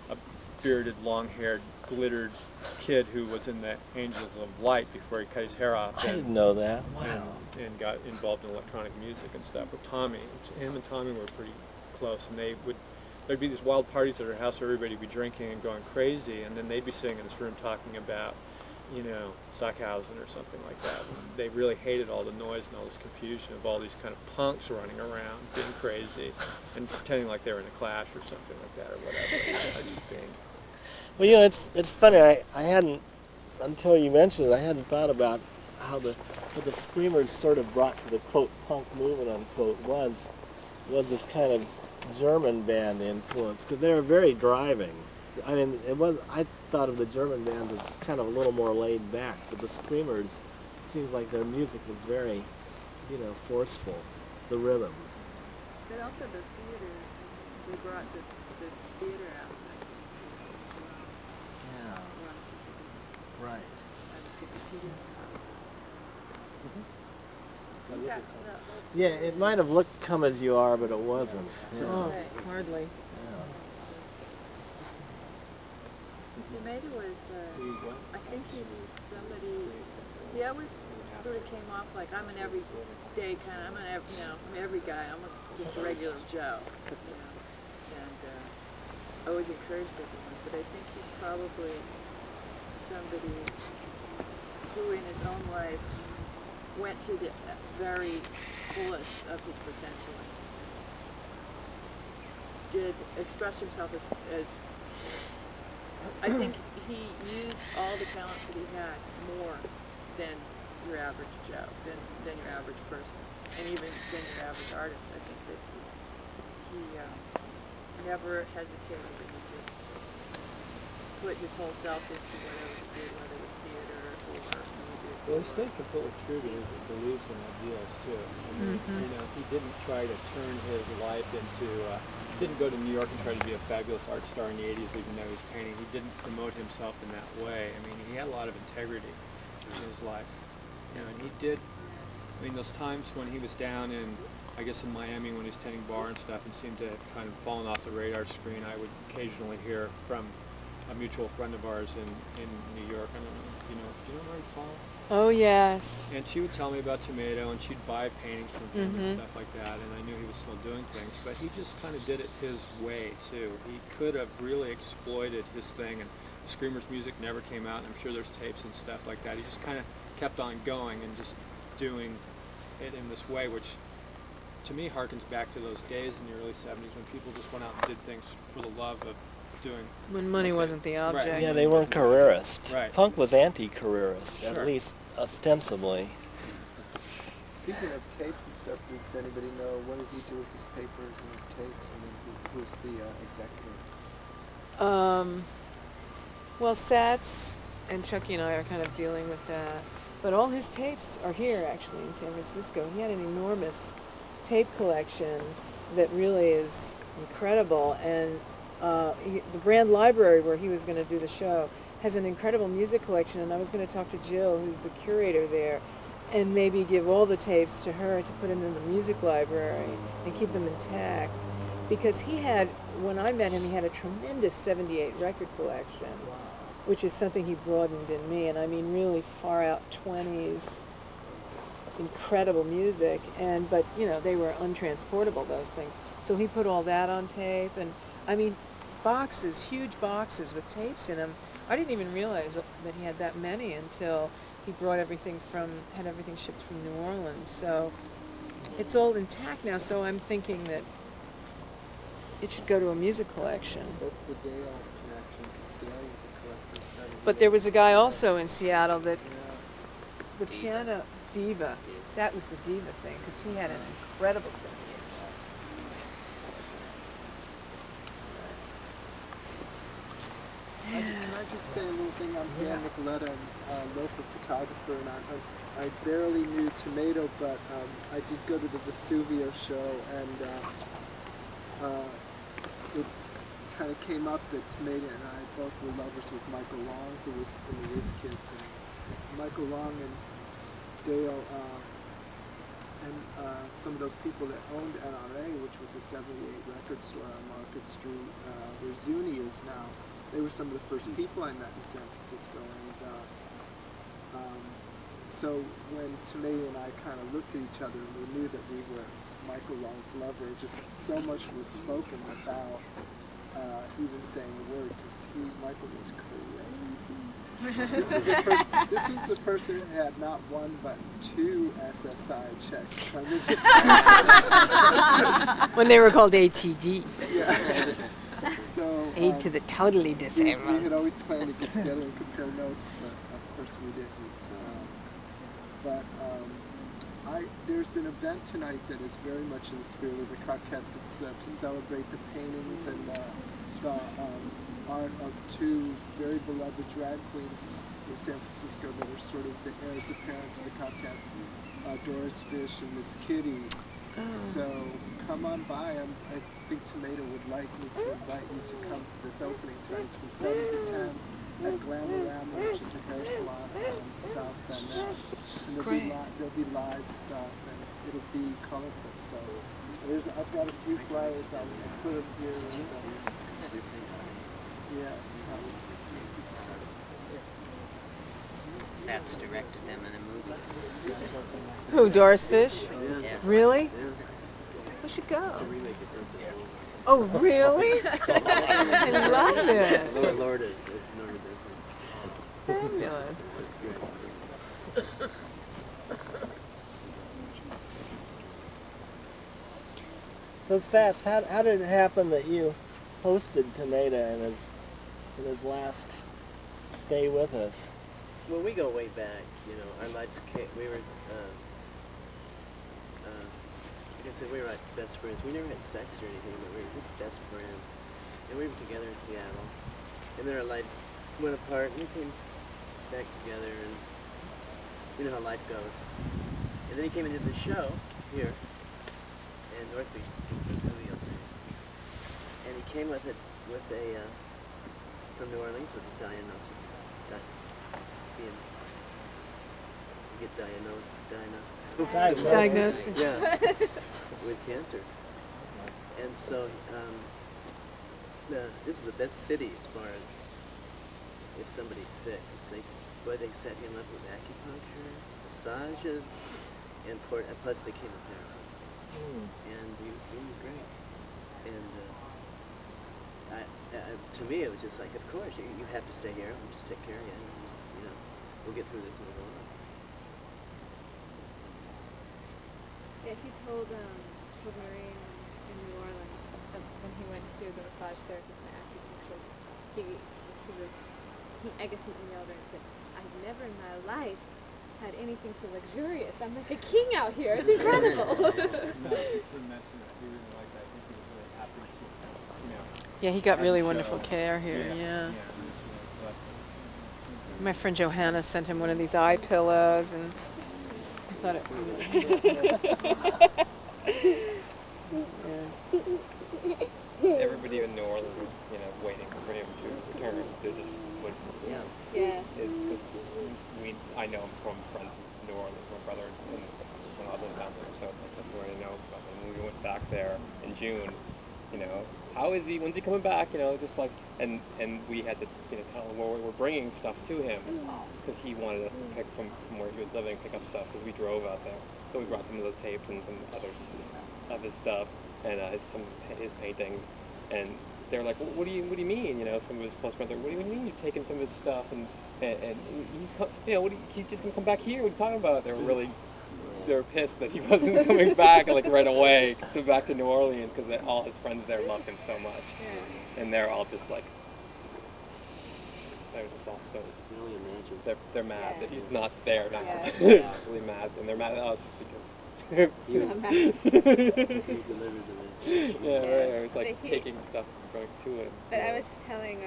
a bearded, long-haired, glittered kid who was in the Angels of Light before he cut his hair off. I didn't know that. Wow. And got involved in electronic music and stuff with Tommy. Him and Tommy were pretty close, and there'd be these wild parties at our house where everybody would be drinking and going crazy, and then they'd be sitting in this room talking about, you know, Stockhausen or something like that. And they really hated all the noise and all this confusion of all these kind of punks running around, being crazy, and pretending like they were in a Clash or something like that, or whatever. You know, just being. Well, you know, it's funny. I hadn't, until you mentioned it, I hadn't thought about how the Screamers sort of brought to the quote punk movement unquote was this kind of German band influence, because they were very driving. I mean, I thought of the German band as kind of a little more laid back, but the Screamers, it seems like their music was very, you know, forceful. The rhythms. But also the theater, they brought the theater aspect. Yeah. Right. I could see it. Yeah, it might have looked "Come As You Are," but it wasn't. Yeah. Oh, hardly. Tomatâ was, I think he's somebody, he always sort of came off like, I'm an everyday kind of, I'm every guy, just a regular Joe, you know, and always encouraged everyone, but I think he's probably somebody who in his own life went to the very fullest of his potential, did express himself as I think he used all the talents that he had more than your average Joe, than your average person, and even than your average artist. I think that he never hesitated, and he just put his whole self into whatever he did, whether it was theater or music. Well, he stayed completely true to his beliefs and ideals too. I mean, you know, he didn't try to turn his life into. Didn't go to New York and try to be a fabulous art star in the 80s, even though he was painting. He didn't promote himself in that way. I mean, he had a lot of integrity in his life. You know, and he did. I mean, those times when he was down in, I guess in Miami when he was tending bar and stuff, and seemed to have kind of fallen off the radar screen, I would occasionally hear from a mutual friend of ours in New York. I don't know if you know. Do you know Mary Paul? Oh, yes. And she would tell me about Tomatâ, and she'd buy paintings from him and stuff like that, and I knew he was still doing things, but he just kind of did it his way, too. He could have really exploited his thing, and the Screamers' music never came out, and I'm sure there's tapes and stuff like that. He just kind of kept on going and just doing it in this way, which to me harkens back to those days in the early 70s when people just went out and did things for the love of doing. When money wasn't the object. Right. Yeah, they weren't careerists. Right. Punk was anti-careerist, at least ostensibly. Speaking of tapes and stuff, does anybody know what did he do with his papers and his tapes? I mean, who's the executive? Well, Satz and Chucky and I are kind of dealing with that. But all his tapes are here, actually, in San Francisco. He had an enormous tape collection that really is incredible. And the Brand Library, where he was going to do the show, has an incredible music collection. And I was going to talk to Jill, who's the curator there, and maybe give all the tapes to her to put them in the music library and keep them intact. Because he had, when I met him, he had a tremendous 78 record collection. Wow. Which is something he broadened in me, and I mean really far out 20s, incredible music, but you know, they were untransportable, those things. So he put all that on tape, and I mean, boxes, huge boxes with tapes in them. I didn't even realize that he had that many until he brought everything had everything shipped from New Orleans. So it's all intact now, so I'm thinking that it should go to a music collection. That's the Dale connection, because Dale was a collector. But there was a guy also in Seattle that, the piano diva, that was the diva thing, because he had an incredible set. Can I just say a little thing? I'm Dan Nicoletta, I'm a local photographer, and I barely knew Tomato, but I did go to the Vesuvio show, and it kind of came up that Tomato and I both were lovers with Michael Long, who was in the Whiz Kids, and Michael Long and Dale and some of those people that owned NRA, which was a 78 record store on Market Street, where Zuni is now. They were some of the first people I met in San Francisco, and so when Tomato and I kind of looked at each other and we knew that we were Michael Long's lover, just so much was spoken without even saying a word, because Michael was crazy. This was a person who had not one but 2 SSI checks. When they were called ATD. Yeah. So, Aid to the totally disabled. We had always planned to get together and compare notes, but of course we didn't. There's an event tonight that is very much in the spirit of the Croquettes. It's to celebrate the paintings and the art of 2 very beloved drag queens in San Francisco that are sort of the heirs apparent to the Croquettes, Doris Fish and Miss Kitty. So come on by. I think Tomato would like me to invite you to come to this opening tonight. It's from 7 to 10 at Glamorama, which is a hair salon on South Van Ness. And there'll be live stuff, and it'll be colorful. So I've got a few flyers. I'll put them here. Satz directed them in a movie. Who, Doris Fish? Yeah. Really? We should go. Oh, really? I love it. Lord, it's no different. Fabulous. So Satz, how did it happen that you hosted Tomato in his last stay with us? Well, we go way back, you know. Our lives came, we were, you can say we were like best friends. We never had sex or anything, but we were just best friends. And we were together in Seattle. And then our lives went apart and we came back together, and you know how life goes. And then he came into the show here in North Beach, his studio thing. And he came with a from New Orleans with a diagnosis. You get diagnosed, yeah, with cancer. And so this is the best city as far as if somebody's sick. They set him up with acupuncture, massages, and plus the chemotherapy. And he was doing great. And to me, it was just like, of course, you have to stay here. We'll just take care of you. And just, we'll get through this and we'll go on. Yeah, he told Maureen in New Orleans when he went to the massage therapist and acupuncturist, I guess he emailed her and said, I've never in my life had anything so luxurious. I'm like a king out here. It's incredible. Yeah, he got really wonderful care here, yeah. My friend Johanna sent him one of these eye pillows, and I thought it Everybody in New Orleans was, waiting for him to return. They just would. I know him from friends in New Orleans. My brother and my other down there, so it's like that's where I know about him. When we went back there in June, how is he? When's he coming back? Just like, and we had to, tell him we're bringing stuff to him because he wanted us to pick from where he was living, pick up stuff because we drove out there. So we brought some of those tapes and some other of his stuff and his paintings, and they were like, well, what do you mean? You know, some of his close friends are, what do you mean you're taking some of his stuff and he's he's just gonna come back here? What are you talking about? They were pissed that he wasn't coming back like right away back to New Orleans because all his friends there loved him so much, and they're all just like, they're just all so they're mad that he's not there now. They're just really mad, and they're mad at us because yeah, right. I was like taking stuff going to him. But I was telling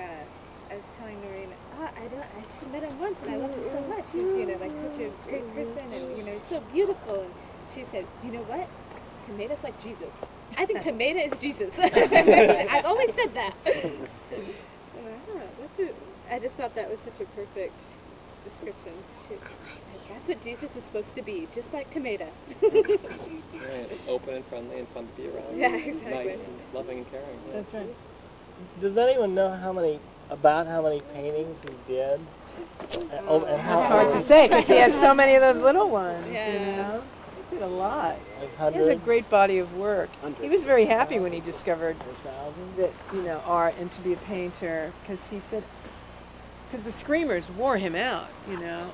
Noreen, I just met him once and I love him so much. He's, you know, like such a great person and, you know, so beautiful. And she said, you know what? Tomatâ's like Jesus. I think Tomatâ is Jesus. I've always said that. I just thought that was such a perfect description. That's what Jesus is supposed to be, just like Tomatâ. Right. Open and friendly and fun to be around. Yeah, exactly. Nice and loving and caring. Yeah. That's right. Does anyone know how many paintings he did? And how It's hard to say because he has so many of those little ones. Yeah. You know? He did a lot. Like he has a great body of work. He was very happy when he discovered that, you know, art and to be a painter, because he said, because the screamers wore him out, you know.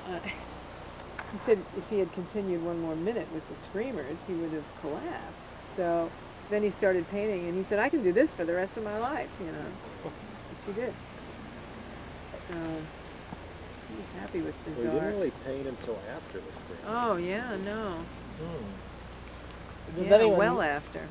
He said if he had continued one more minute with the screamers, he would have collapsed. So then he started painting, and he said, I can do this for the rest of my life, you know. Which he did. So he was happy with his So he art. didn't really paint until after the screamers. Oh, yeah, no. Does Yeah, anyone, well after.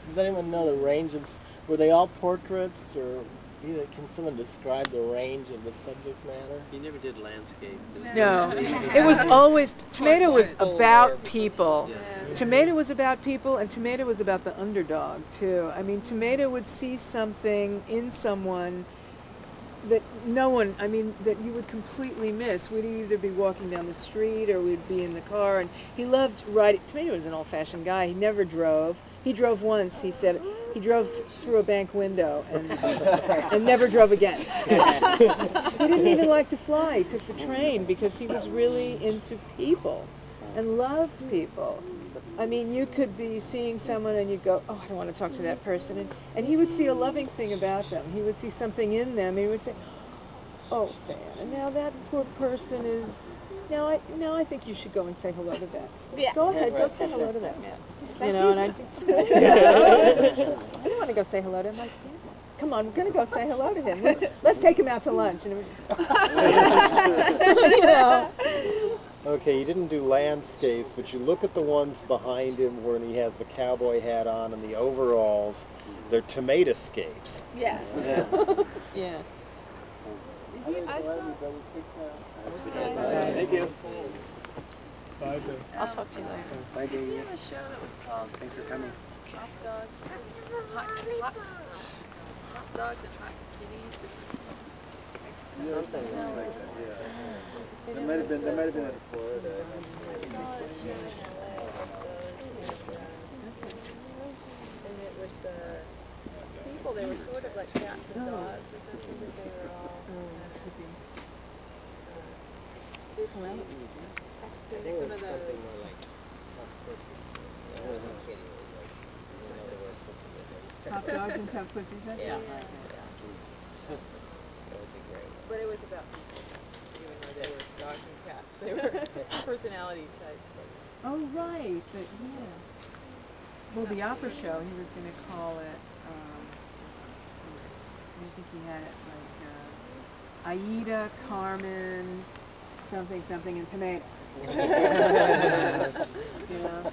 Does anyone know the range of, were they all portraits, or can someone describe the range of the subject matter? He never did landscapes. No, it was always, Tomatâ was about people. Yeah. Tomatâ was about people, and Tomatâ was about the underdog, too. I mean, Tomatâ would see something in someone that no one, I mean, that you would completely miss. We'd either be walking down the street or we'd be in the car, and he loved riding. Tomatâ was an old-fashioned guy. He never drove. He drove once, he said. He drove through a bank window and never drove again. He didn't even like to fly. He took the train because he was really into people and loved people. I mean, you could be seeing someone and you'd go, oh, I don't want to talk to that person. And he would see a loving thing about them. He would see something in them. He would say, oh, Fan, and now that poor person is, now I think you should go and say hello to that. Yeah. Go ahead, go say hello to that man. You know, and I didn't want to go say hello to him. Like, yes, come on, we're going to go say hello to him. Let's take him out to lunch. And you know. Okay, you didn't do landscapes, but you look at the ones behind him when he has the cowboy hat on and the overalls. They're Tomatâscapes. Yeah. Yeah. Thank you. Bye, I'll talk to you later. Bye, Did we Dave. have a show that was called Thanks for coming. Hot Dogs, Hot Dogs and Hot Kitties? Something was like that, yeah. That might have been in Florida. And it was people, they were sort of like cats and dogs or something, but they were all different. I think it was something more like tough pussy. It wasn't kitty, it was like, you know the word pussy was like. Tough dogs and tough pussies, that's Yeah. it. That was a great one. But it was about people, even though they were dogs and cats. They were personality types. Oh, right, but yeah. Well, the opera show, he was going to call it, I think he had it like Aida, Carmen, something, and Tomatâ. You know?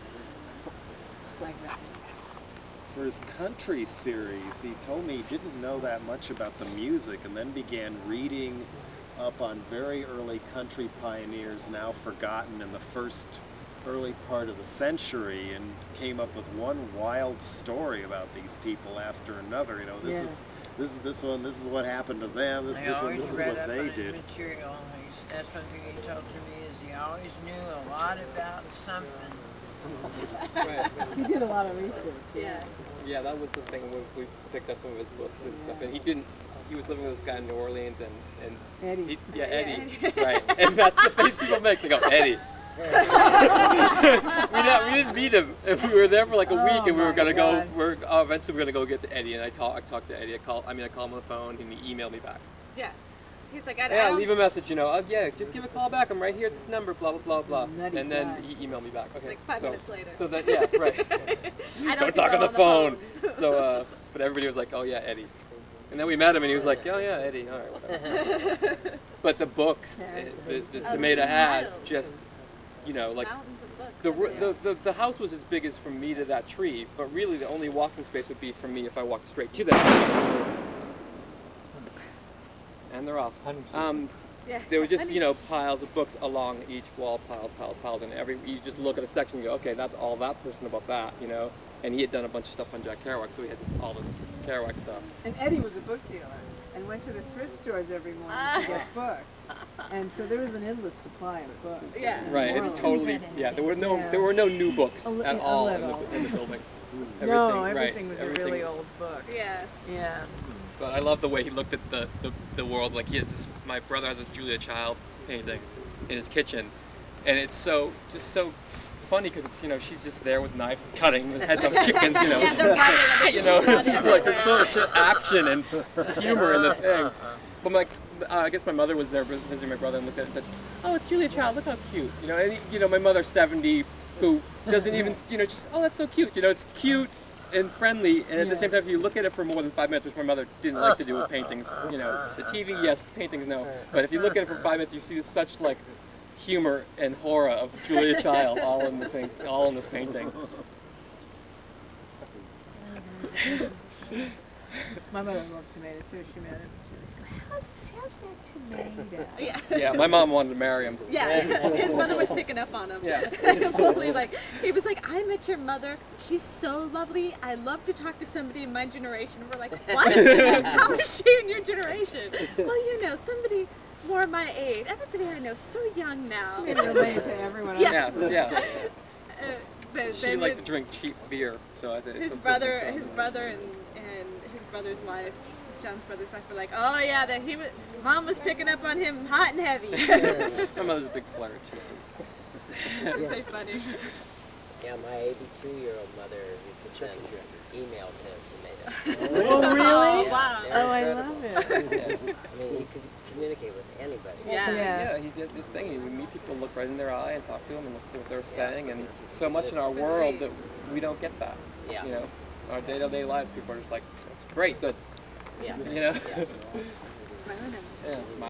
Like that. For his country series, he told me he didn't know that much about the music and then began reading up on very early country pioneers now forgotten in the first early part of the century, and came up with one wild story about these people after another. You know, this is what happened to them, this is what they did. Material. That's what he told me, is he always knew a lot about something. Right. He did a lot of research. Yeah. Yeah, that was the thing when we picked up some of his books and stuff. And he was living with this guy in New Orleans, and Eddie. Eddie. Right. And that's the face people make. They go, Eddie. we didn't meet him. We were there for like a week, and we were gonna go. Eventually we're gonna go get to Eddie, and I talked to Eddie. I called him on the phone, and he emailed me back. Yeah. He's like, yeah, leave a message, you know. Yeah, just give a call back. I'm right here at this number. Blah blah blah blah. And then he emailed me back. Okay. Like 5 minutes later. So that right. I don't talk on the phone. So, but everybody was like, oh yeah, Eddie. And then we met him, and he was like, oh yeah, Eddie. All right, whatever. But the books, the Tomatâ had just, you know, like the house was as big as from me to that tree, but really the only walking space would be from me if I walked straight to that tree. And they're off. There were just, you know, piles of books along each wall, piles, and you just look at a section and go, okay, that's all that person about that, you know. And he had done a bunch of stuff on Jack Kerouac, so we had all this Kerouac stuff. And Eddie was a book dealer and went to the thrift stores every morning to get books. And so there was an endless supply of books. Yeah. Right, and totally, there were no new books at all in the building. Everything was a really old book. Yeah. Yeah. But I love the way he looked at the world. Like my brother has this Julia Child painting in his kitchen, and it's so funny because it's, you know, she's just there with knives cutting the heads off chickens, you know. You know, it's like there's so much action and humor in the thing. But I guess my mother was there visiting my brother and looked at it and said, "Oh, it's Julia Child. Look how cute." You know, and you know, my mother's 70, who doesn't even, you know, just, oh, that's so cute. You know, it's cute and friendly, and at the same time, if you look at it for more than 5 minutes, which my mother didn't like to do with paintings, you know, the TV, yes, paintings, no, but if you look at it for 5 minutes, you see such like humor and horror of Julia Child all in this painting. My mother loved tomato too. She met him. She was like, how's that tomato? Yeah, my mom wanted to marry him. Yeah, his mother was picking up on him. Yeah. Totally, like, he was like, I met your mother. She's so lovely. I love to talk to somebody in my generation. We're like, what? How is she in your generation? Well, you know, somebody more my age. Everybody I know is so young now. She can relate to everyone else. Yeah. She liked to drink cheap beer, so I think his brother and his brother's wife, John's brother's wife, were like, oh yeah, Mom was picking up on him hot and heavy. My mother's a big flirt too. That's so funny. Yeah, my 82-year-old mother used to send email to Tomatâ. Oh really? Oh, wow. Oh, I love it. I mean, he could communicate with anybody. Yeah, he did the thing. You meet people, look right in their eye and talk to them and listen to what they're saying. And so much in our world that we don't get that. Yeah. You know, our day-to-day lives, people are just like, great, good. Yeah. You know? Smiling. Yeah, smiling.